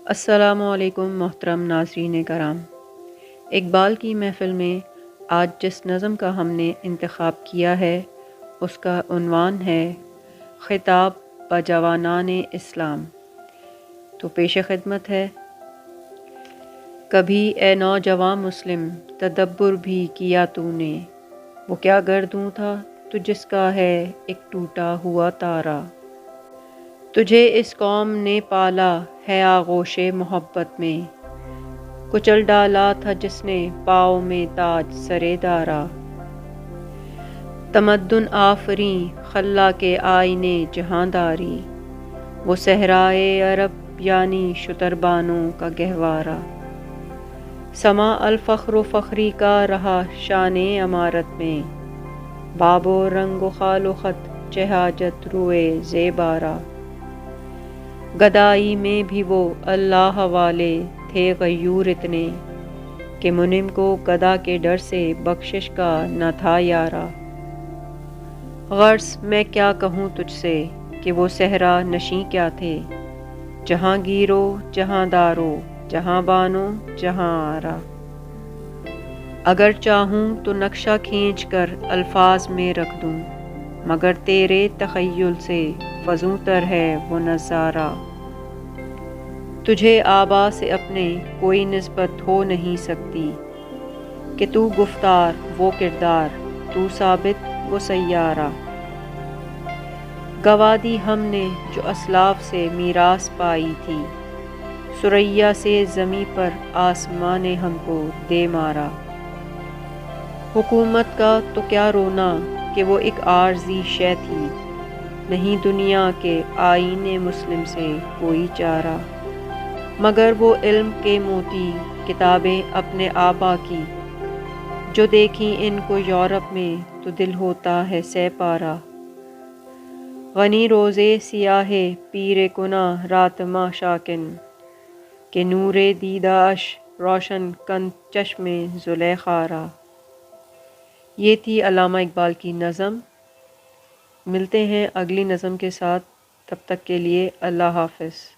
السلام علیکم محترم ناظرین کرام۔ اقبال کی محفل میں آج جس نظم کا ہم نے انتخاب کیا ہے اس کا عنوان ہے خطاب بجوانان اسلام۔ تو پیش خدمت ہے۔ کبھی اے نوجوان مسلم تدبر بھی کیا تو نے، وہ کیا گردوں تھا تو جس کا ہے ایک ٹوٹا ہوا تارا۔ تجھے اس قوم نے پالا ہے آغوش محبت میں، کچل ڈالا تھا جس نے پاؤں میں تاج سرے دارا۔ تمدن آفریں خلا کے آئینے جہانداری، وہ صحرائے عرب یعنی شتربانوں کا گہوارہ۔ سما الفخر و فخری کا رہا شان عمارت میں، باب و رنگ و خال و خط چہ حاجت روئے زیبارا۔ گدائی میں بھی وہ اللہ والے تھے غیور اتنے، کہ منعم کو گدا کے ڈر سے بخشش کا نہ تھا یارا۔ غرض میں کیا کہوں تجھ سے کہ وہ صحرا نشیں کیا تھے، جہاں گیرو جہاں دارو جہاں بانو جہاں آرا۔ اگر چاہوں تو نقشہ کھینچ کر الفاظ میں رکھ دوں، مگر تیرے تخیل سے فزوں تر ہے وہ نظارہ۔ تجھے آبا سے اپنے کوئی نسبت ہو نہیں سکتی، کہ تو گفتار وہ کردار تو ثابت وہ سیارہ۔ گوا دی ہم نے جو اسلاف سے میراث پائی تھی، ثریا سے زمیں پر آسمان نے ہم کو دے مارا۔ حکومت کا تو کیا رونا کہ وہ ایک عارضی شے تھی، نہیں دنیا کے آئین مسلم سے کوئی چارہ۔ مگر وہ علم کے موتی کتابیں اپنے آبا کی، جو دیکھیں ان کو یورپ میں تو دل ہوتا ہے سہ پارا۔ غنی روزے سیاہ پیر کناں رات ماں شاکن، کہ نور دیدہ اش روشن کن چشم زلیخا را۔ یہ تھی علامہ اقبال کی نظم۔ ملتے ہیں اگلی نظم کے ساتھ، تب تک کے لیے اللہ حافظ۔